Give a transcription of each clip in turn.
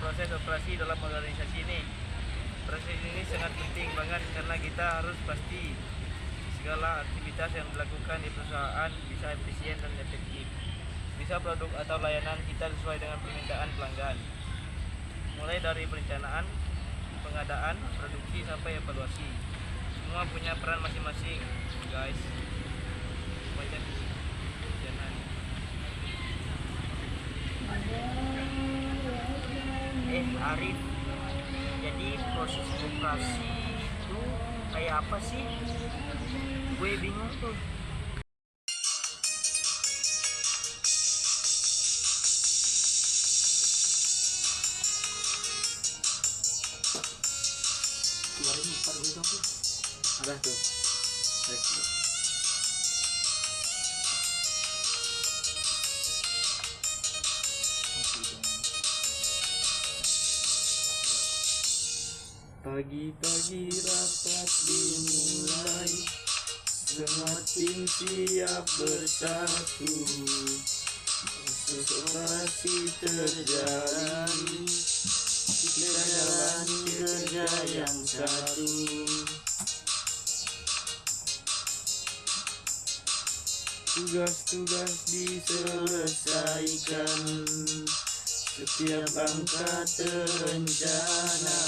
proses operasi dalam organisasi ini. Proses ini sangat penting banget karena kita harus pasti segala aktivitas yang dilakukan di perusahaan bisa efisien dan efektif. Bisa produk atau layanan kita sesuai dengan permintaan pelanggan. Mulai dari perencanaan, pengadaan, produksi sampai evaluasi. Semua punya peran masing-masing, guys. Banyak jangan. Arif, jadi proses operasi itu kayak apa sih? Gue bingung tuh. Keluarin ntar gue dong. Ada tuh. Pagi-pagi rapat dimulai, semua tim siap bersatu. Proses operasi terjadi, kita jalani kerja yang satu. Tugas-tugas diselesaikan, setiap langkah terencana.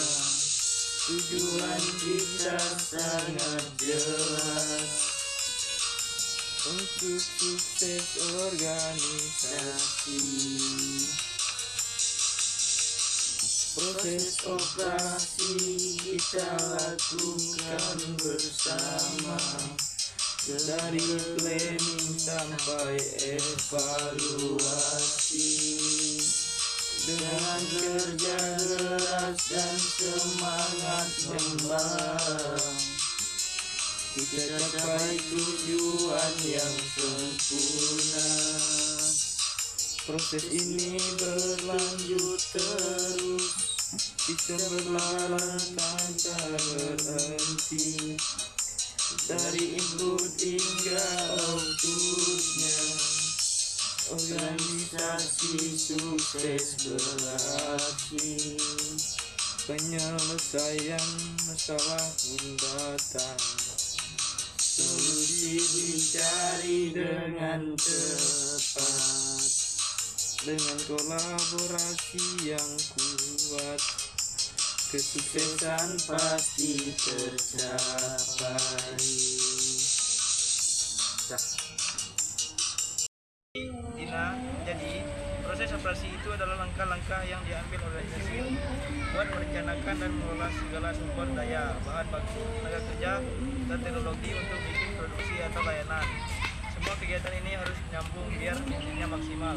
Tujuan kita sangat jelas untuk sukses organisasi. Proses operasi kita lakukan bersama, dari planning sampai evaluasi. Dengan kerja keras dan semangat membara, kita capai tujuan yang sempurna. Proses ini berlanjut terus, kita berlalang tanpa berhenti, dari input hingga outputnya. Organisasi sukses berarti penyelesaian masalah pun datang, solusi dicari dengan cepat. Dengan kolaborasi yang kuat, kesuksesan pasti tercapai. Jadi proses operasi itu adalah langkah-langkah yang diambil organisasi buat merencanakan dan mengelola segala sumber daya, bahan baku, tenaga kerja, dan teknologi untuk bikin produksi atau layanan. Semua kegiatan ini harus nyambung biar hasilnya maksimal.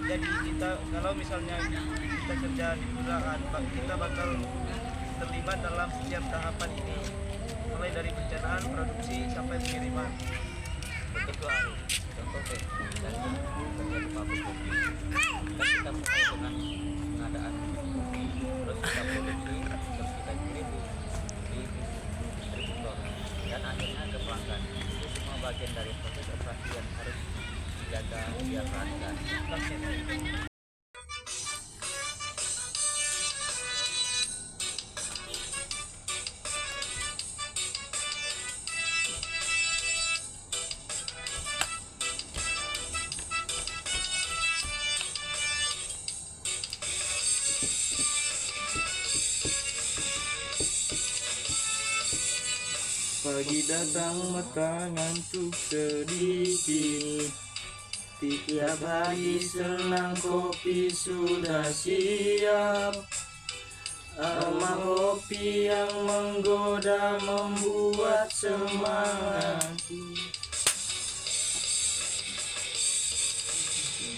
Jadi kalau misalnya kita kerja di perusahaan, kita bakal terlibat dalam setiap tahapan ini, mulai dari perencanaan, produksi sampai pengiriman. Begitu contoh dan pabrik kopi. Kita mulai dengan pengadaan kopi, terus kita produksi, terus kita kirim di distributor dan akhirnya ke pelanggan. Itu semua bagian dari proses operasi yang harus dijaga biar lancar. Pagi datang mata ngantuk sedikit, tiap hari senang kopi sudah siap. Aroma kopi yang menggoda membuat semangat.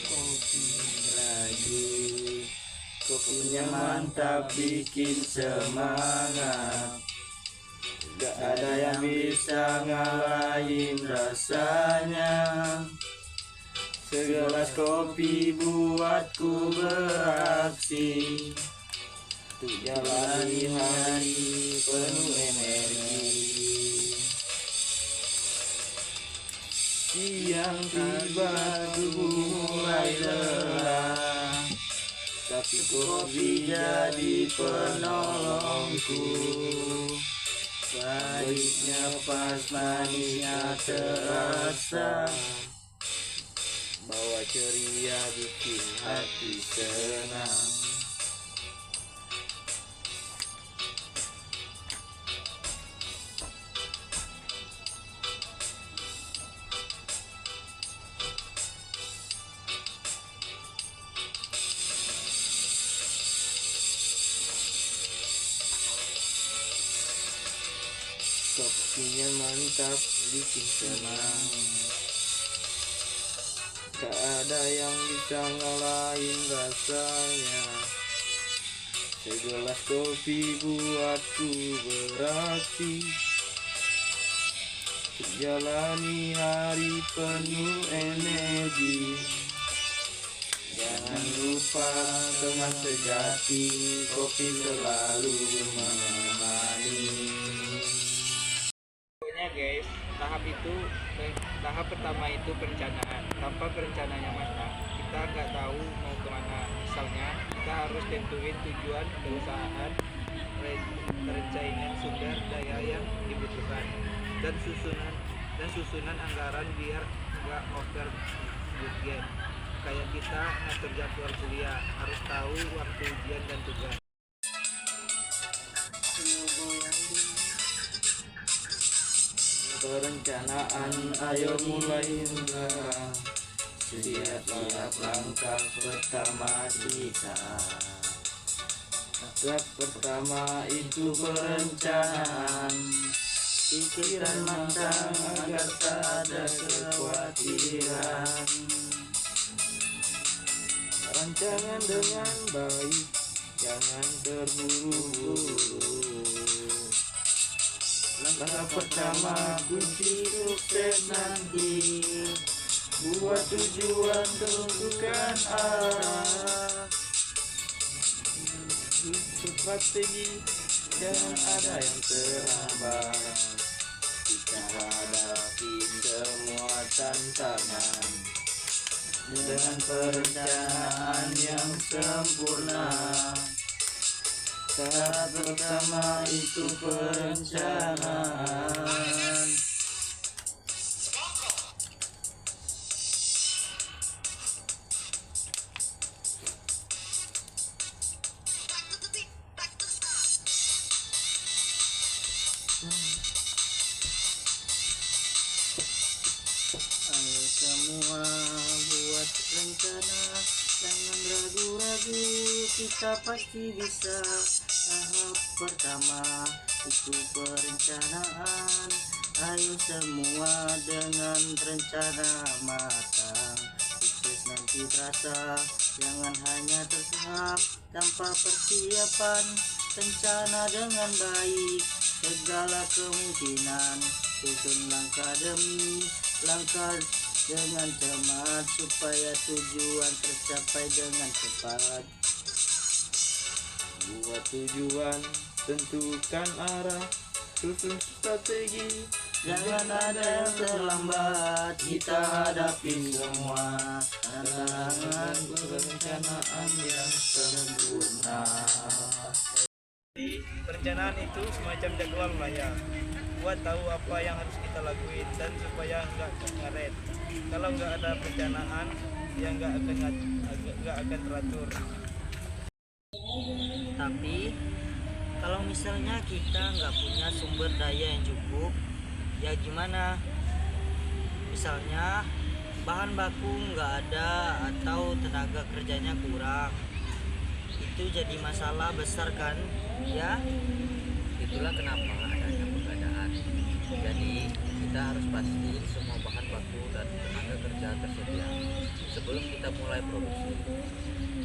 Kopi lagi, kopinya mantap bikin semangat. Gak ada yang bisa ngalahin rasanya. Segelas kopi buatku beraksi, untuk jalani hari penuh energi. Siang tiba tubuh mulai lelah, tapi kopi jadi penolongku. Pahitnya pas manisnya terasa, bawa ceria bikin hati senang. Kopinya mantap, bikin senang. Tak ada yang bisa ngalahin rasanya. Segelas kopi buatku berarti, untuk jalani hari penuh energi. Jangan lupa teman sejati, kopi selalu menemani. Guys, tahap pertama itu perencanaan. Tanpa perencananya matang, kita nggak tahu mau kemana. Misalnya kita harus tentuin tujuan perusahaan, rencana sumber daya yang dibutuhkan, dan susunan anggaran biar nggak over budget. Kayak kita ngatur jadwal kuliah, harus tahu waktu ujian dan tugas. Perencanaan ayo mulai sekarang. Siap-siap langkah pertama kita. Langkah pertama itu perencanaan. Pikiran matang agar tak ada kekhawatiran. Rancangan dengan baik, jangan terburu-buru. Langkah pertama kunci sukses nanti. Buat tujuan, tentukan arah. Strategi, jangan ada yang terlambat. Kita hadapi semua tantangan dengan perencanaan yang sempurna. Tahap pertama itu perencanaan. Ayo semua buat rencana, jangan ragu-ragu, kita pasti bisa. Tahap pertama itu perencanaan. Ayo semua dengan rencana matang, sukses nanti terasa. Jangan hanya terserap tanpa persiapan. Rencana dengan baik segala kemungkinan. Susun langkah demi langkah dengan cermat, supaya tujuan tercapai dengan cepat. Buat tujuan, tentukan arah, susun strategi, jangan ada yang terlambat. Kita hadapi semua tantangan perencanaan yang sempurna. Jadi, perencanaan itu semacam jadwal maya. Buat tahu apa yang harus kita lakuin dan supaya nggak ngaret. Kalau nggak ada perencanaan, ya nggak akan teratur. Tapi kalau misalnya kita nggak punya sumber daya yang cukup, ya gimana? Misalnya bahan baku nggak ada atau tenaga kerjanya kurang, itu jadi masalah besar kan? Ya, itulah kenapa adanya pengadaan. Jadi kita harus pastiin semua bahan baku dan tenaga kerja tersedia sebelum kita mulai produksi.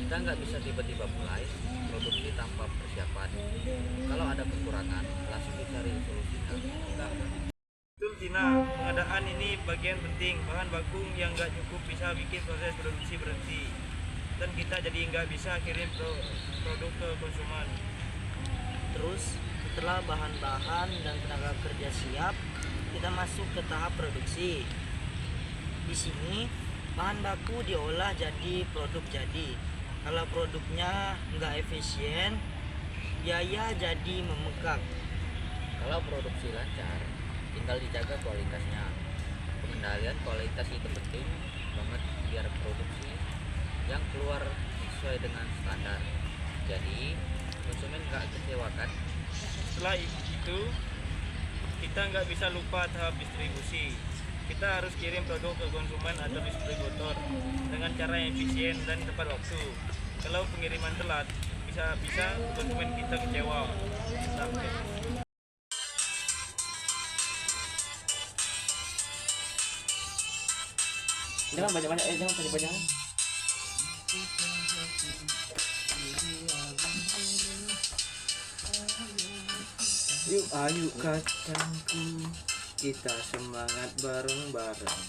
Kita nggak bisa tiba-tiba mulai produksi tanpa persiapan. Kalau ada kekurangan, langsung dicari solusinya. Betul Tina, pengadaan ini bagian penting. Bahan baku yang nggak cukup bisa bikin proses produksi berhenti, dan kita jadi nggak bisa kirim produk ke konsumen. terus setelah bahan-bahan dan tenaga kerja siap, kita masuk ke tahap produksi. Di sini bahan baku diolah jadi produk jadi. Kalau produknya nggak efisien, biaya jadi membengkak. Kalau produksi lancar, tinggal dijaga kualitasnya. Pengendalian kualitas itu penting banget biar produksi yang keluar sesuai dengan standar. Jadi konsumen nggak kecewakan. Setelah itu, kita nggak bisa lupa tahap distribusi. Kita harus kirim produk ke konsumen atau distributor dengan cara yang efisien dan tepat waktu. Kalau pengiriman telat, bisa konsumen kita kecewa. Sampai. Jangan banyak-banyak, jangan banyak-banyak. Yuk ayo kacangku, kita semangat bareng-bareng.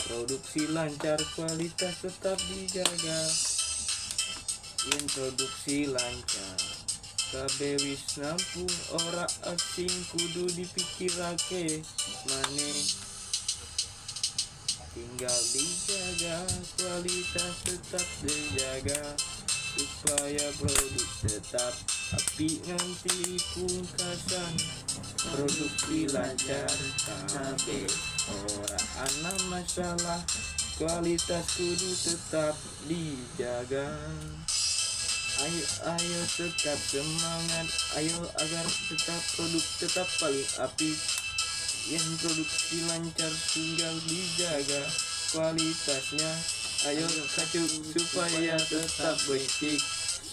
Produksi lancar, kualitas tetap dijaga. Introduksi lancar, kabeh wis nampung, ora asing kudu dipikirake maneh. Tinggal dijaga, kualitas tetap dijaga, supaya produk tetap api nganti pungkasan. Produksi lancar, kabeh ora ana masalah, kualitas kudu tetap dijaga. Ayo tetap semangat, ayo agar tetap produk tetap paling apik. Yang produksi lancar tinggal dijaga kualitasnya. Ayo kacu supaya tetap baik,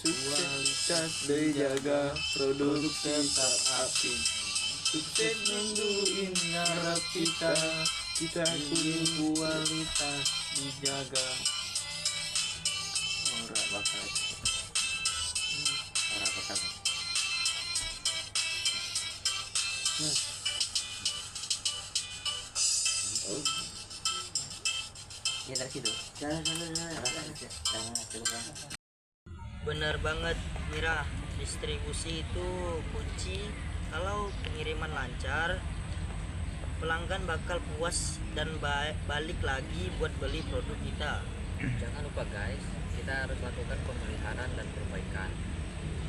kualitas dijaga, produksi tetap apik. Sukses nungguin ngarep kita kudu kualitas dijaga. Ora bakal. Ya dari situ. Bener banget Mira, distribusi itu kunci. Kalau pengiriman lancar, pelanggan bakal puas dan balik lagi buat beli produk kita. Jangan lupa guys, kita harus lakukan pemeliharaan dan perbaikan.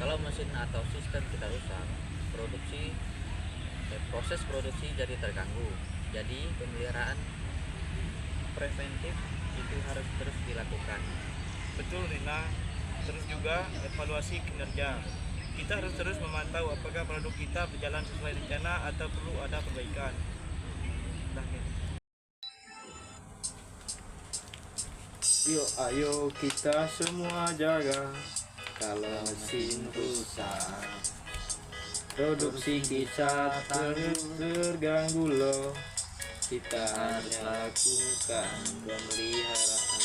Kalau mesin atau sistem kita rusak, proses produksi jadi terganggu. Jadi pemeliharaan preventif itu harus terus dilakukan. Betul Rina, terus juga evaluasi kinerja. Kita harus terus memantau apakah produk kita berjalan sesuai rencana atau perlu ada perbaikan. Yuk ayo kita semua jaga, kalau mesin rusak produksi kita terganggu loh. Kita harus lakukan pemeliharaan.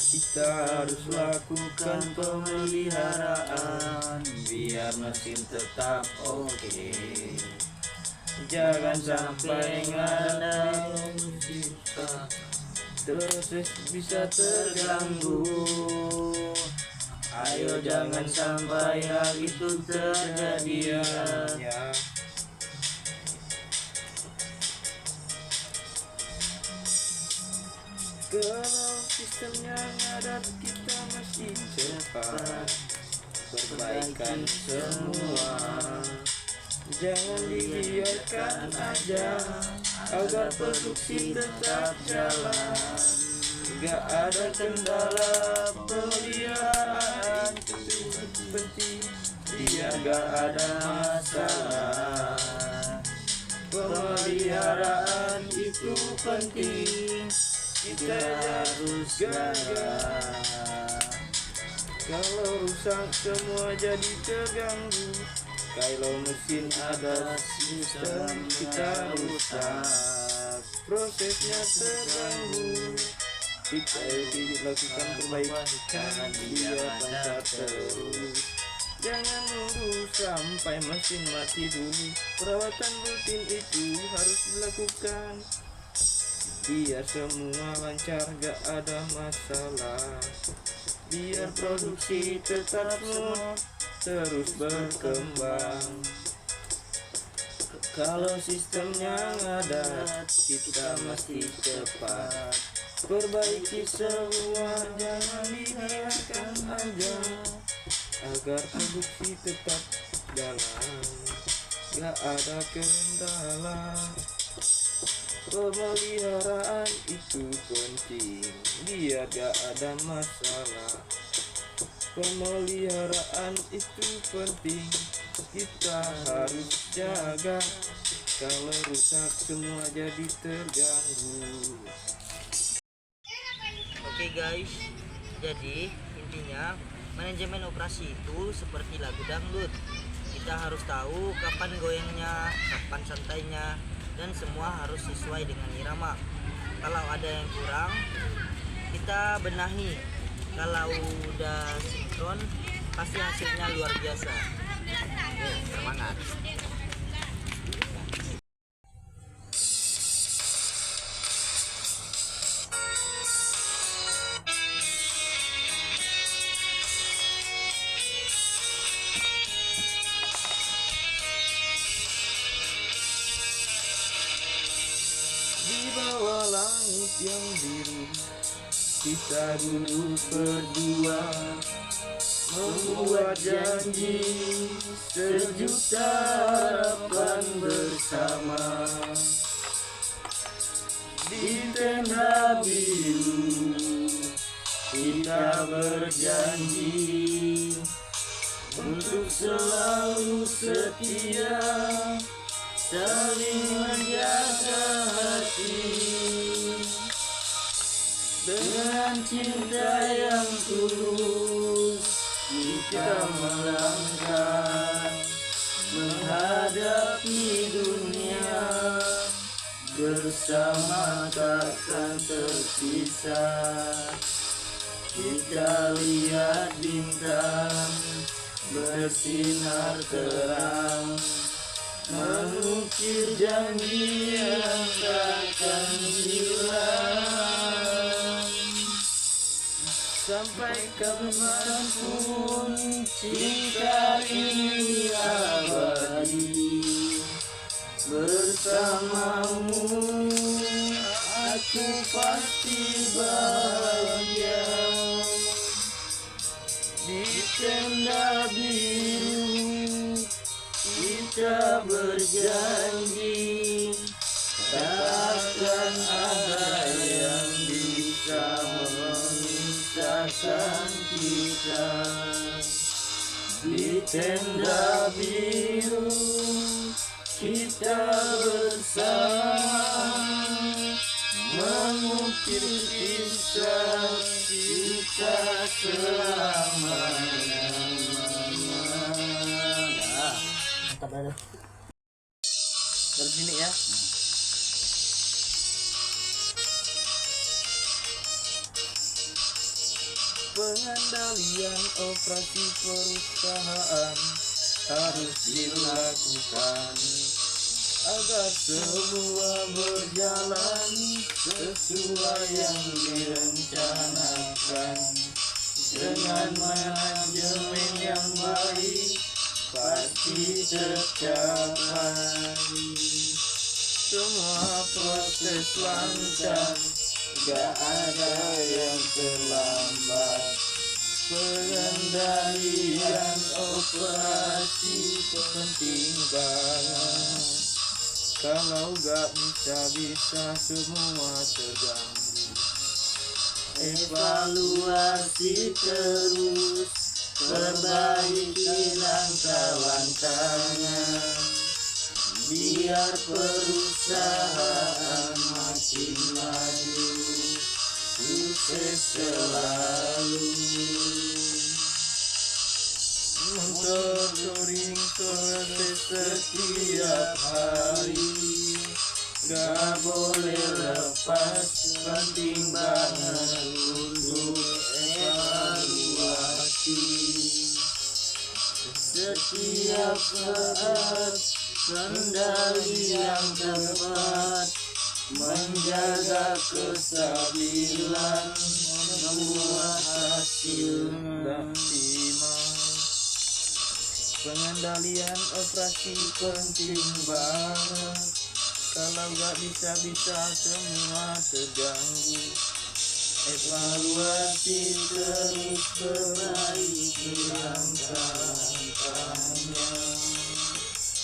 Kita harus lakukan pemeliharaan biar mesin tetap oke. Jangan sampai ada mesin terus bisa terganggu. Ayo jangan sampai hal itu terjadi ya. Kalau sistemnya ngadat kita masih cepat, perbaikan semua. Jangan dibiarkan aja agar produksi tetap jalan. Gak ada kendala, pemeliharaan itu penting biar gak ada masalah. Pemeliharaan itu penting, kita harus jaga. Kalau rusak semua jadi terganggu. Kalau mesin ada sistem kita rusak, prosesnya terganggu. Kita lakukan perbaikan biar lancar terus. Jangan nunggu sampai mesin mati dulu. Perawatan rutin itu harus dilakukan biar semua lancar, gak ada masalah. biar produksi tetap smooth terus berkembang. Kalau sistemnya ngadat, kita mesti cepat perbaiki semua, jangan dibiarkan aja agar produksi tetap jalan, gak ada kendala. Pemeliharaan itu penting biar gak ada masalah. Pemeliharaan itu penting, kita harus jaga. Kalau rusak semua jadi terganggu. Oke guys, jadi intinya manajemen operasi itu seperti lagu dangdut. Kita harus tahu kapan goyangnya, kapan santainya, dan semua harus sesuai dengan irama. Kalau ada yang kurang, kita benahi. Kalau udah sinkron, pasti hasilnya luar biasa. Oke, semangat. Di bawah langit yang biru, kita duduk berdua, membuat janji sejuta harapan bersama. Di tenda biru kita berjanji untuk selalu setia, saling menjaga hati. Dengan cinta yang tulus kita melangkah menghadapi dunia, bersama takkan terpisah. Kita lihat bintang bersinar terang, mengukir janji yang takkan hilang. Sampai kapanpun cinta ini abadi, bersamamu aku pasti bahagia. Di tenda biru kita berjanji, takkan ada yang bisa memisahkan kita. Di tenda biru kita bersama, mengukir kisah kita selamanya. Mantap ada. Dari sini ya. Pengendalian operasi perusahaan harus dilakukan agar semua berjalan sesuai yang direncanakan. Dengan manajemen yang baik pasti tercapai. Semua proses lancar, gak ada yang terlambat. Pengendalian operasi penting banget. Kalau gak bisa semua terganggu. Evaluasi terus, perbaiki langkah-langkahnya, biar perusahaan makin maju, sukses selalu. Monitoring proses setiap hari, gak boleh lepas, penting banget untuk evaluasi. Setiap saat kendali yang tepat menjaga kestabilan, membuat hasil maksimal. Pengendalian operasi penting banget. Kalau nggak bisa semua terganggu. Evaluasi terus, perbaiki langkah-langkahnya,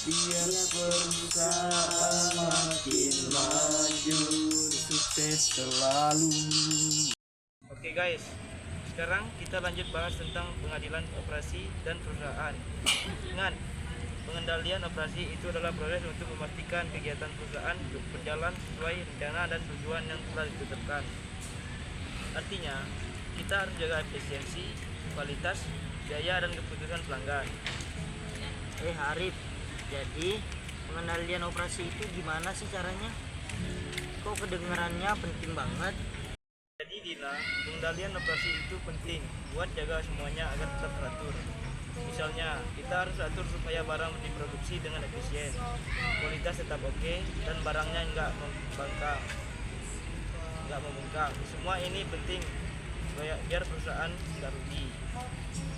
biar perusahaan makin maju, sukses selalu. Oke guys, sekarang kita lanjut bahas tentang pengadilan operasi dan perusahaan. Ingat, pengendalian operasi itu adalah proses untuk memastikan kegiatan perusahaan berjalan sesuai rencana dan tujuan yang telah ditetapkan. Artinya, kita harus jaga efisiensi, kualitas, biaya, dan keputusan pelanggan. Arif, jadi pengendalian operasi itu gimana sih caranya? Kok kedengarannya penting banget? Jadi Dina, pengendalian operasi itu penting buat jaga semuanya agar tetap teratur. Misalnya, kita harus atur supaya barang diproduksi dengan efisien, kualitas tetap oke, dan barangnya nggak membangkang. Semua ini penting biar perusahaan tidak rugi.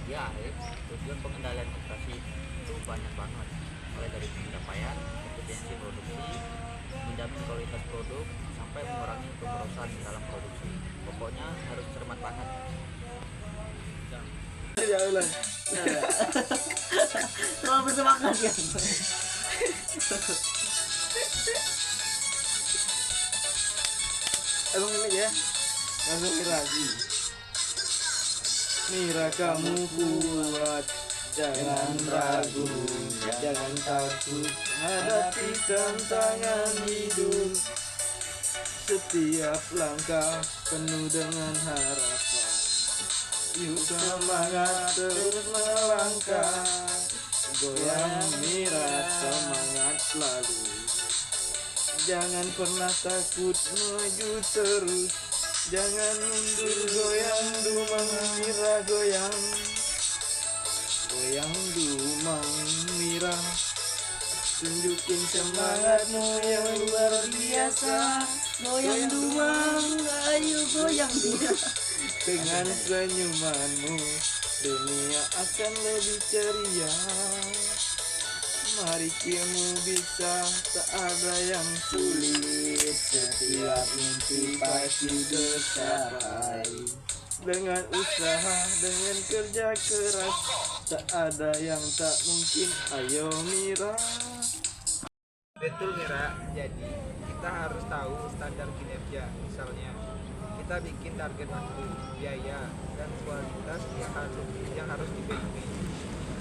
Ya Arif, tujuan pengendalian operasi itu banyak banget, mulai dari pencapaian efisiensi produksi, menjamin kualitas produk, sampai mengurangi keborosan dalam produksi. Pokoknya harus cermat banget. Terlalu bersemangat ya. Emang ini ya, langsung lagi. Mira kamu kuat, jangan ragu, jangan takut, hadapi tantangan hidup. Setiap langkah penuh dengan harapan. Yuk semangat terus melangkah, goyang Mira semangat selalu. Jangan pernah takut, maju terus, jangan mundur, goyang dumang Mira, goyang dumang Mira. Tunjukin semangatmu yang luar biasa, goyang dumang, ayo goyang Mira. Dengan senyumanmu dunia akan lebih ceria. Mari kamu bisa, tak ada yang sulit, Setiap mimpi pasti tercapai. dengan usaha, dengan kerja keras, tak ada yang tak mungkin. Ayo Mira. Betul Mira, jadi kita harus tahu standar kinerja. Misalnya, kita bikin target waktu, biaya, dan kualitas yang harus dipenuhi.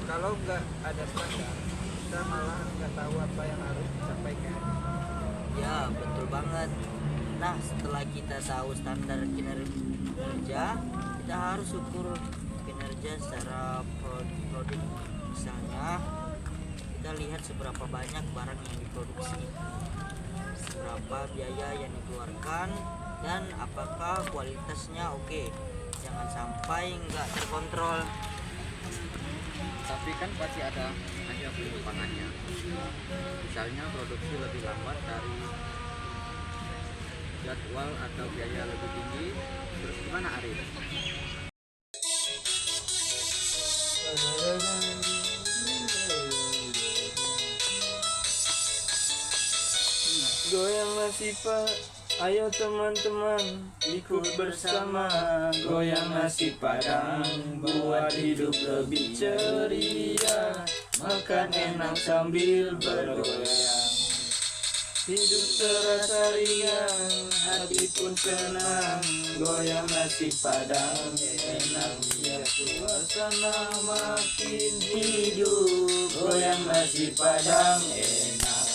Kalau nggak ada standar, kita malah nggak tahu apa yang harus disampaikan. Ya, betul banget. Nah, setelah kita tahu standar kinerja, kita harus ukur kinerja secara produk. Misalnya, kita lihat seberapa banyak barang yang diproduksi, berapa biaya yang dikeluarkan, dan apakah kualitasnya oke. Jangan sampai nggak terkontrol. Tapi kan pasti ada aja penyimpangannya. Misalnya produksi lebih lambat dari jadwal atau biaya lebih tinggi. Terus gimana Arif? Goyang nasi Pak, ayo teman-teman ikut bersama. Goyang nasi Padang, buat hidup lebih ceria. Makan enak sambil bergoyang, hidup terasa ringan, hati pun tenang. Goyang nasi Padang, enak biar suasana makin hidup. Goyang nasi Padang enak,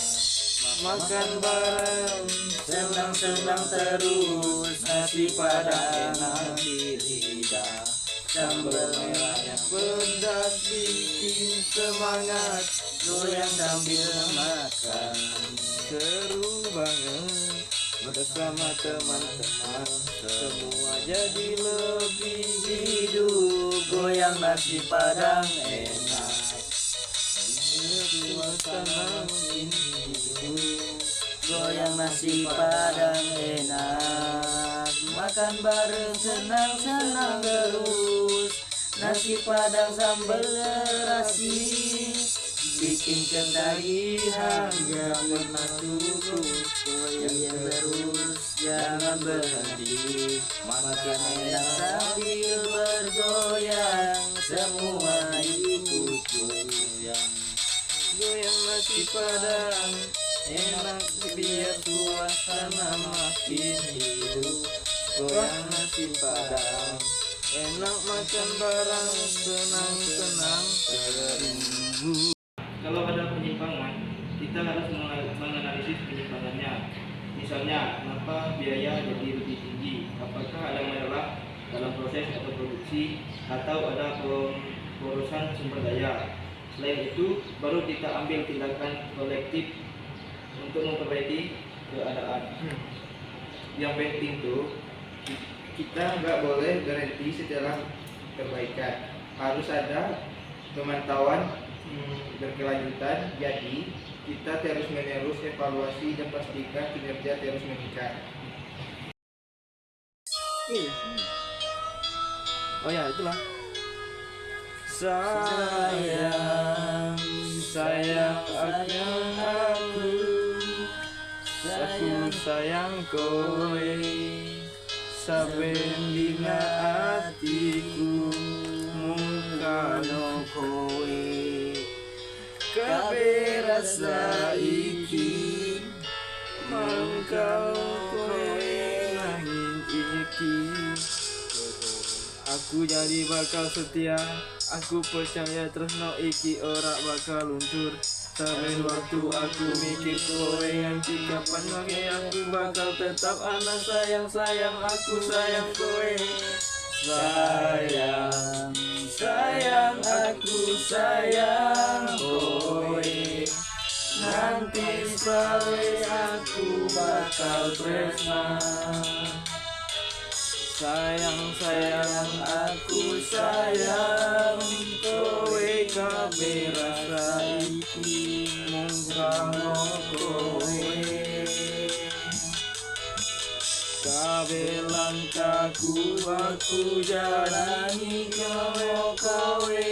makan bareng, senang-senang terus. Nasi Padang enak di lidah, sambal merahnya pedas bikin semangat. Goyang sambil makan, seru banget bersama teman-teman. Semua jadi lebih hidup. Goyang nasi Padang enak, suasana makin hidup. goyang nasi padang enak, makan bareng senang-senang terus. Nasi padang sambal terasi, bikin kendali hingga pernah turun. Goyang terus jangan berhenti, makan enak sambil bergoyang, semua ikut goyang. Goyang nasi padang enak biar suasana makin hidup. Goyang nasi padang enak, makan bareng senang-senang terus. Kalau ada penyimpangan, kita harus menganalisis penyimpangannya. Misalnya, kenapa biaya jadi lebih tinggi? Apakah ada masalah dalam proses atau produksi, atau ada pemborosan sumber daya? Selain itu, baru kita ambil tindakan kolektif untuk memperbaiki keadaan. Yang penting tuh, kita nggak boleh berhenti setelah perbaikan. Harus ada pemantauan berkelanjutan. Jadi kita terus menerus evaluasi dan pastikan kinerja terus meningkat. Oh ya, itulah. Sayang, sayang akan aku sayang kowe, saben dina atiku mungkano kowe. Kabeh rasa iki mangkal kowe nanging iki. Aku jadi bakal setia, aku percaya tresno iki ora bakal luntur. Saben waktu aku mikir kowe nganti kapan lagi aku bakal tetap ana sayang aku sayang kowe. Sayang, sayang aku sayang kowe. Nanti selawe aku bakal tresna. Sayang, sayang aku sayang kowe, kabeh rasa iki mung kanggo kowe. Kabeh langkahku aku jalani karo kowe,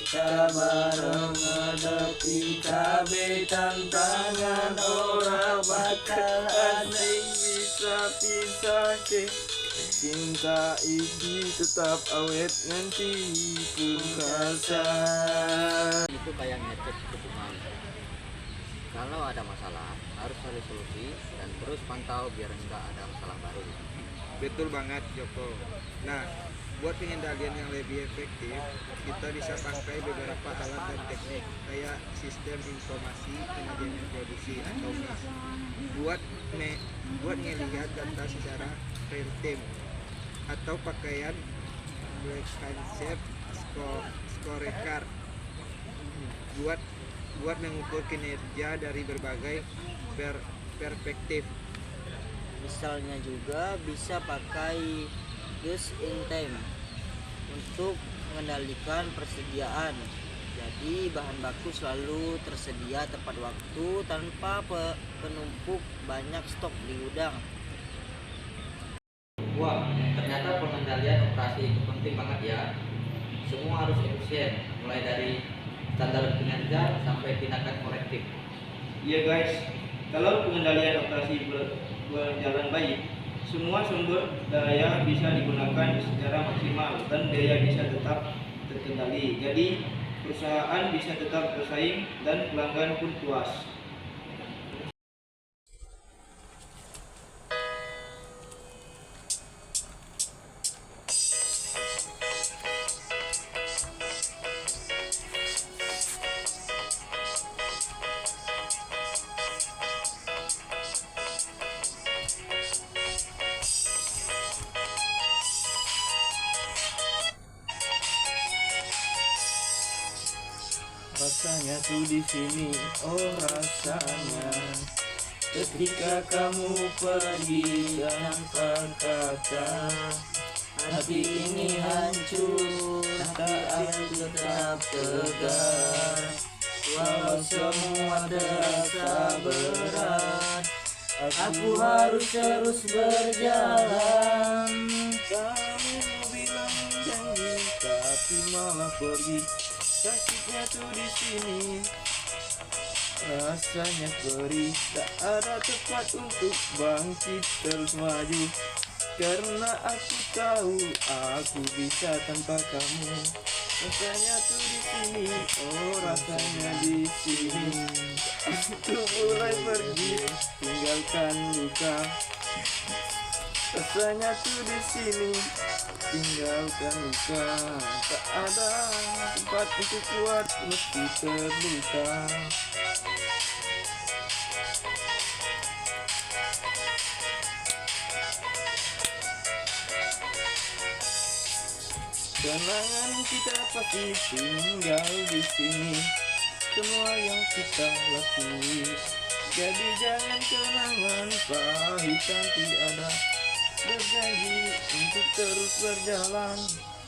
sabareng ngadepi kabeh tantangan, ora bakal ada bisa pisahke. Cinta iki tetap awet nanti pungkasa. Itu kayak ngecek hubungan. Kalau ada masalah harus cari solusi dan terus pantau biar enggak ada masalah baru. Betul banget Joko. Nah, buat pengendalian yang lebih efektif, kita bisa pakai beberapa alat dan teknik kayak sistem informasi manajemen produksi atau MIS. Buat ngelihat data secara real time, atau pakaian black concept scorecard buat mengukur kinerja dari berbagai perspektif. Misalnya juga bisa pakai just in time untuk mengendalikan persediaan. Jadi bahan baku selalu tersedia tepat waktu tanpa penumpuk banyak stok di gudang. Wah, ternyata pengendalian operasi itu penting banget ya. Semua harus efisien, mulai dari standar kinerja sampai tindakan korektif. Iya guys, kalau pengendalian operasi berjalan baik, semua sumber daya bisa digunakan secara maksimal dan biaya bisa tetap terkendali. Jadi perusahaan bisa tetap bersaing dan pelanggan pun puas. Rasanya tuh di sini, oh rasanya ketika kamu pergi tanpa kata, hati ini hancur, tak aku tetap tegar. Walau semua terasa berat, Aku harus terus berjalan. Kamu bilang janji tapi malah pergi. Sakitnya tuh di sini, rasanya perih. Tak ada tempat untuk bangkit terus maju. Karena aku tahu aku bisa tanpa kamu. Rasanya tuh di sini, oh rasanya di sini. Aku mulai pergi, tinggalkan luka. Rasanya tuh di sini, tinggalkan luka. Tak ada tempat untuk kuat meski terluka. Kenangan kita pasti tinggal di sini. Semua yang kita lakui. Jadi jangan kenangan pahit nanti ada. Berjanji untuk terus berjalan.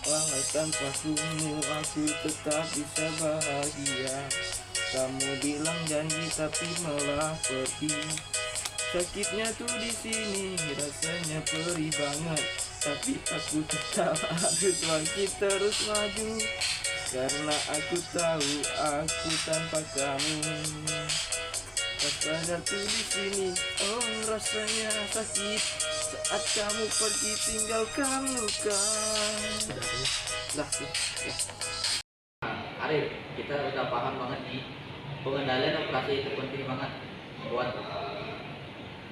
Walau tanpa kamu aku tetap bisa bahagia. Kamu bilang janji tapi malah pergi. Sakitnya tuh di sini, rasanya perih banget. Tapi aku tetap harus bangkit terus maju. Karena aku tahu aku tanpa kamu. Rasanya tuh di sini, oh rasanya sakit saat kamu pergi tinggalkan luka. Dah. Arif, kita udah paham banget nih, pengendalian operasi itu penting banget buat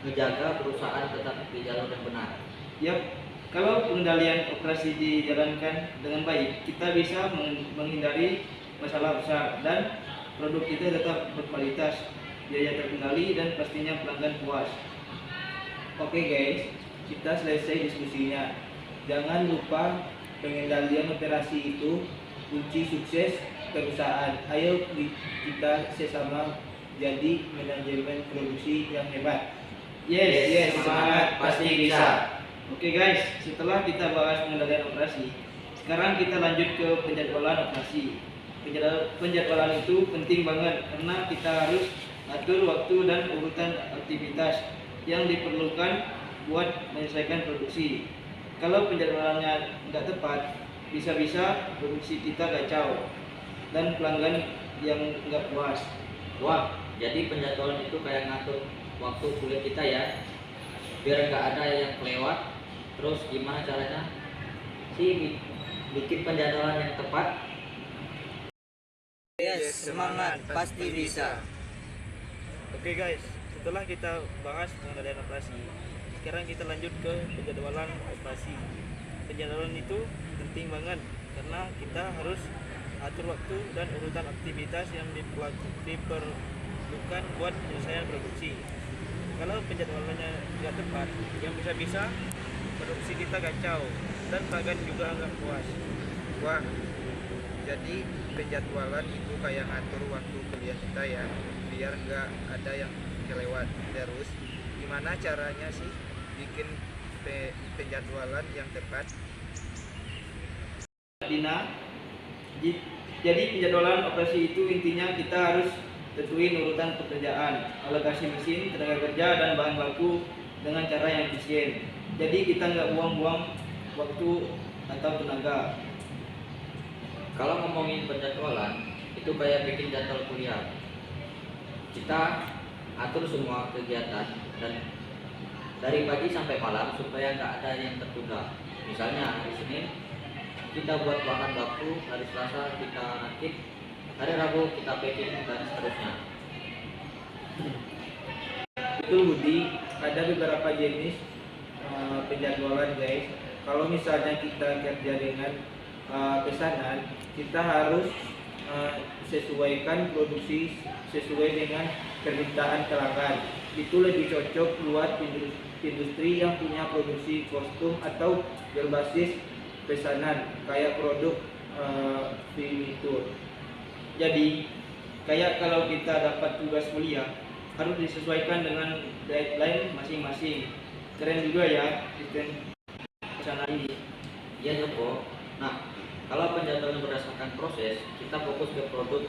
menjaga perusahaan tetap di jalur yang benar. Yap, kalau pengendalian operasi dijalankan dengan baik, kita bisa menghindari masalah besar dan produk kita tetap berkualitas, biaya terkendali dan pastinya pelanggan puas. Oke guys, kita selesai diskusinya. Jangan lupa pengendalian operasi itu kunci sukses perusahaan. Ayo kita sesama jadi manajemen produksi yang hebat. Yes, semangat, pasti bisa. Oke guys, setelah kita bahas pengendalian operasi, sekarang kita lanjut ke penjadwalan operasi. Penjadwalan itu penting banget karena kita harus atur waktu dan urutan aktivitas yang diperlukan buat menyelesaikan produksi. Kalau penjadwalannya nggak tepat, bisa-bisa produksi kita kacau dan pelanggan yang nggak puas. Wah, jadi penjadwalan itu kayak ngatur waktu kuliah kita ya, biar nggak ada yang kelewat. Terus gimana caranya sih bikin penjadwalan yang tepat? Yes, semangat, pasti bisa. Oke guys, setelah kita bahas pengendalian operasi, sekarang kita lanjut ke penjadwalan operasi. Penjadwalan itu penting banget karena kita harus atur waktu dan urutan aktivitas yang diperlukan buat penyelesaian produksi. Kalau penjadwalannya nggak tepat, yang bisa-bisa produksi kita kacau dan pelanggan juga nggak puas. Wah, jadi penjadwalan itu kayak ngatur waktu kuliah kita ya, biar nggak ada yang kelewat. Terus gimana caranya sih bikin penjadwalan yang tepat? Dina, jadi penjadwalan operasi itu intinya kita harus tentuin urutan pekerjaan, alokasi mesin, tenaga kerja, dan bahan baku dengan cara yang efisien. Jadi kita nggak buang-buang waktu atau tenaga. Kalau ngomongin penjadwalan, itu kayak bikin jadwal kuliah. Kita atur semua kegiatan dan dari pagi sampai malam supaya nggak ada yang tertunda. Misalnya hari Senin kita buat bahan baku, hari Selasa kita rakit, hari Rabu kita packing dan seterusnya. Betul Budi, ada beberapa jenis penjadwalan guys. Kalau misalnya kita kerja dengan pesanan, kita harus sesuaikan produksi sesuai dengan permintaan pelanggan. Itu lebih cocok buat industri yang punya produksi kostum atau berbasis pesanan kayak produk furnitur. Jadi kayak kalau kita dapat tugas kuliah harus disesuaikan dengan deadline masing-masing. Keren juga ya sistem pesanan ini. Iya Joko. Nah, kalau penjadwalan berdasarkan proses, kita fokus ke produk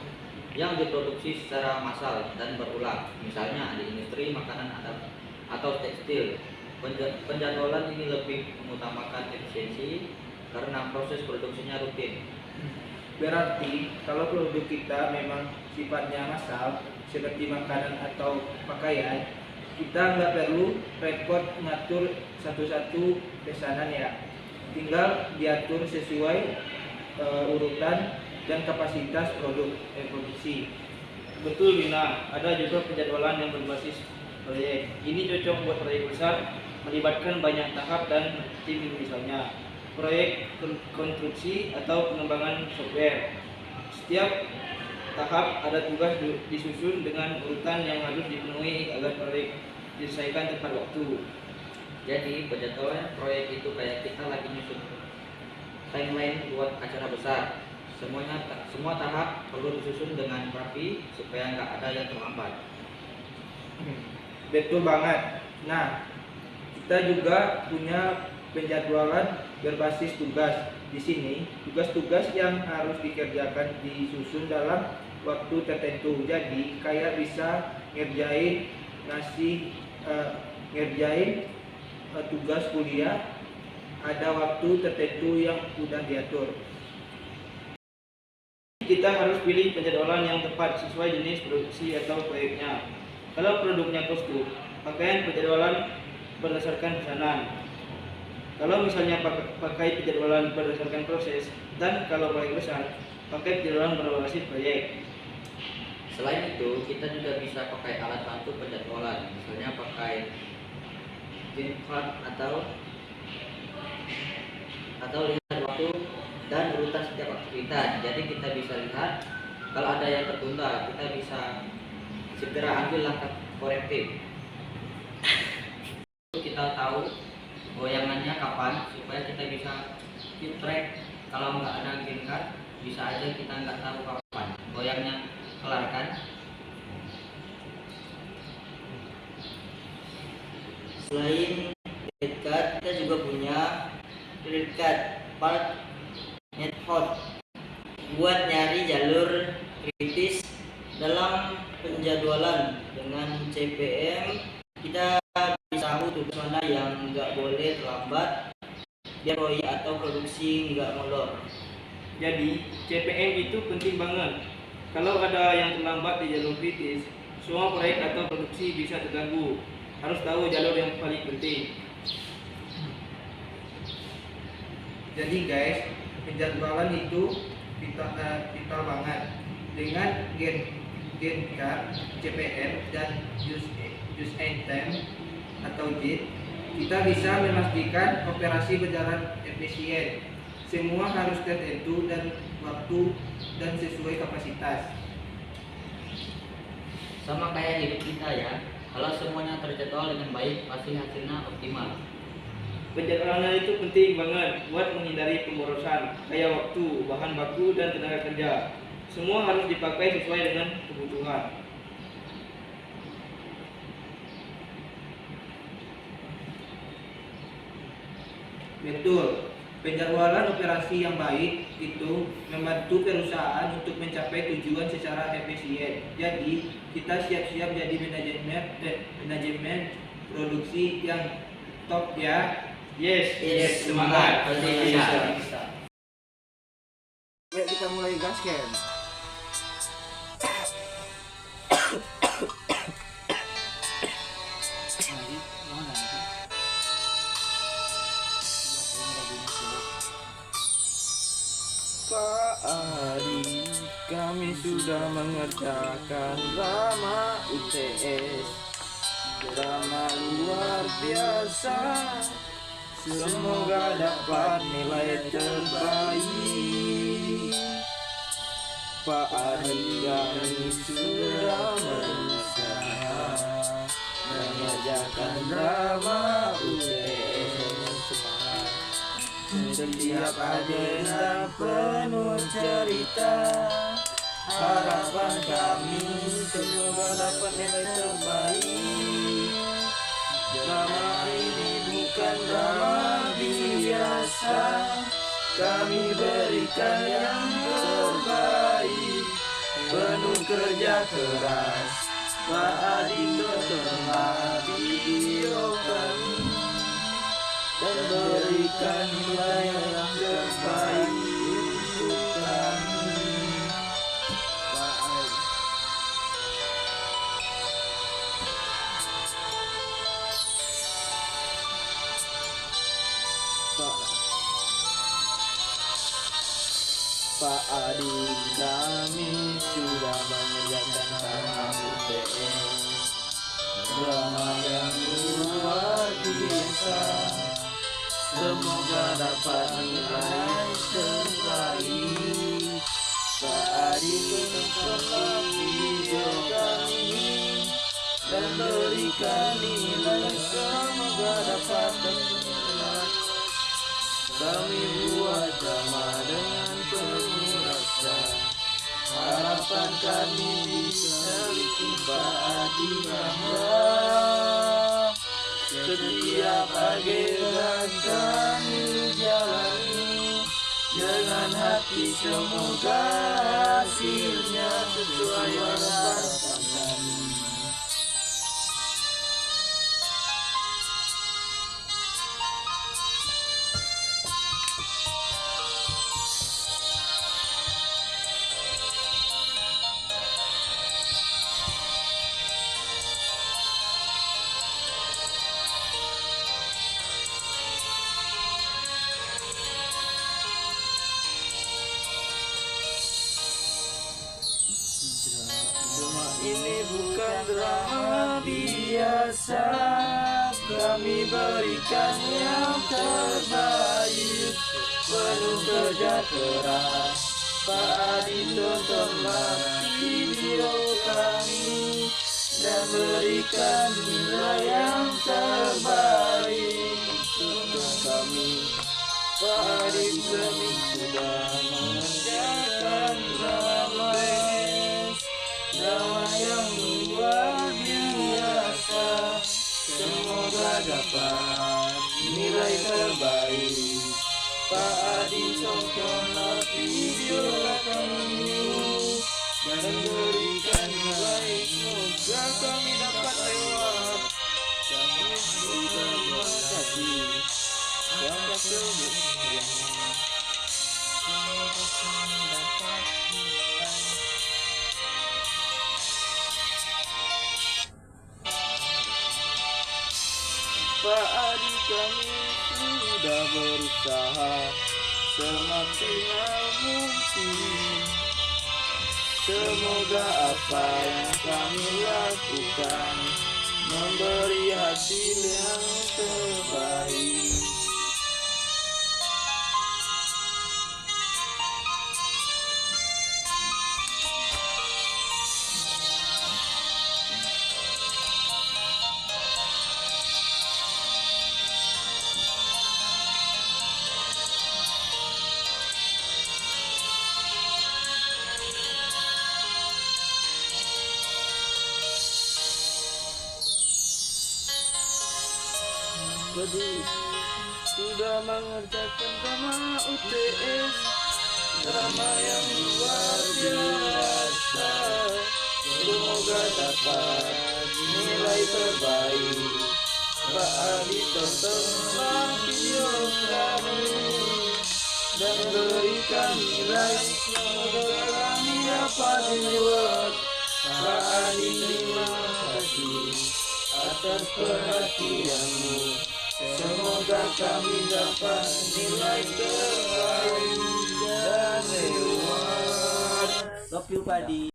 yang diproduksi secara massal dan berulang. Misalnya di industri makanan atau tekstil. Penjadwalan ini lebih mengutamakan efisiensi karena proses produksinya rutin. Berarti kalau produk kita memang sifatnya massal seperti makanan atau pakaian, kita nggak perlu repot ngatur satu-satu pesanan ya. Tinggal diatur sesuai urutan dan kapasitas produksi. Betul Bina, ada juga penjadwalan yang berbasis proyek. Ini cocok buat proyek besar, melibatkan banyak tahap dan tim, misalnya proyek konstruksi atau pengembangan software. Setiap tahap ada tugas disusun dengan urutan yang harus dipenuhi agar proyek diselesaikan tepat waktu. Jadi penjadwalan proyek itu kayak kita lagi nyusun timeline buat acara besar. Semua tahap perlu disusun dengan rapi supaya nggak ada yang terlambat. Betul banget. Nah, kita juga punya penjadwalan berbasis tugas. Di sini, tugas-tugas yang harus dikerjakan disusun dalam waktu tertentu. Jadi, kayak bisa ngerjain tugas kuliah, ada waktu tertentu yang udah diatur. Kita harus pilih penjadwalan yang tepat sesuai jenis produksi atau proyeknya. Kalau produknya kostum, pakaian penjadwalan berdasarkan pesanan. Kalau misalnya pakai penjadwalan berdasarkan proses, dan kalau proyek besar, pakai penjadwalan berbasis proyek. Selain itu, kita juga bisa pakai alat bantu penjadwalan, misalnya pakai Gantt atau lihat waktu dan urutan setiap aktivitas. Jadi kita bisa lihat kalau ada yang tertunda, kita bisa segera ambil langkah korektif. Kita tahu goyangannya kapan supaya kita bisa keep track. Kalau nggak ada green card, bisa aja kita nggak tahu kapan goyangnya kelar kan. Selain credit card, kita juga punya credit card part net hot buat nyari jalur kritis dalam penjadwalan. Dengan CPM kita bisa tahu tugas mana yang nggak boleh terlambat biar proyek atau produksi nggak molor. Jadi, CPM itu penting banget. Kalau ada yang terlambat di jalur kritis, semua proyek atau produksi bisa terganggu. Harus tahu jalur yang paling penting. Jadi guys, penjadwalan itu vital banget. Dengan Gantt card, CPM, dan use and time atau JIT, kita bisa memastikan operasi berjalan efisien. Semua harus tertentu dan waktu dan sesuai kapasitas. Sama kayak hidup kita ya, kalau semuanya terjadwal dengan baik, pasti hasilnya optimal. Penjadwalan itu penting banget buat menghindari pemborosan, kayak waktu, bahan baku, dan tenaga kerja. Semua harus dipakai sesuai dengan kebutuhan. Betul, penjadwalan operasi yang baik itu membantu perusahaan untuk mencapai tujuan secara efisien. Jadi, kita siap-siap jadi manajemen produksi yang top ya. Yes, semangat. Pasti bisa. Yuk kita mulai gaskan. Pak Ari, kami sudah mengerjakan drama UTS. Drama luar biasa. Semoga dapat nilai terbaik. Pak Ari, kami sudah berusaha mengerjakan drama UTS. Setiap agenda penuh cerita. Harapan kami semoga dapat nilai terbaik. Drama ini bukan drama biasa. Kami berikan yang terbaik. Penuh kerja keras Pak Adi tontonlah video kami dan berikan nilai yang terbaik untuk kami. Pak Adi. Pak Adi, kami sudah mengerjakan sama UTS drama yang luar biasa. Semoga dapat nilai terbaik. Pak Adi, tontonlah video kami dan berikan nilai. Semoga dapat terbaik. Kami buat drama dengan penuh rasa. Harapan kami bisa bikin Pak Adi bangga. Setiap adegan kami jalani dengan hati, semoga hasilnya sesuai harapan kami. Drama ini bukan drama biasa. Kami berikan yang terbaik, penuh kerja keras. Pak Adi, tontonlah video kami dan berikan nilai yang terbaik untuk kami. Pak Adi, kami sudah mengerjakan drama yang luar biasa. Semoga dapat nilai terbaik. Pak Adi, tontonlah video kami dan berikan nilai. Semoga kami dapat lewat. Kami terima kasih. Semoga kami dapat nilai. Pak Adi, kami sudah berusaha semaksimal mungkin. Semoga apa yang kami lakukan memberi hasil yang terbaik. Badi sudah mengerjakan drama UTS, drama yang luar biasa. Semoga dapat nilai terbaik. Pak Adi, tontonlah video kami dan berikan nilai. Semoga kami dapat reward. Pak Adi, terima kasih atas perhatianmu. Semoga kami dapat nilai terbaik dan reward. Love you, Pak Adi.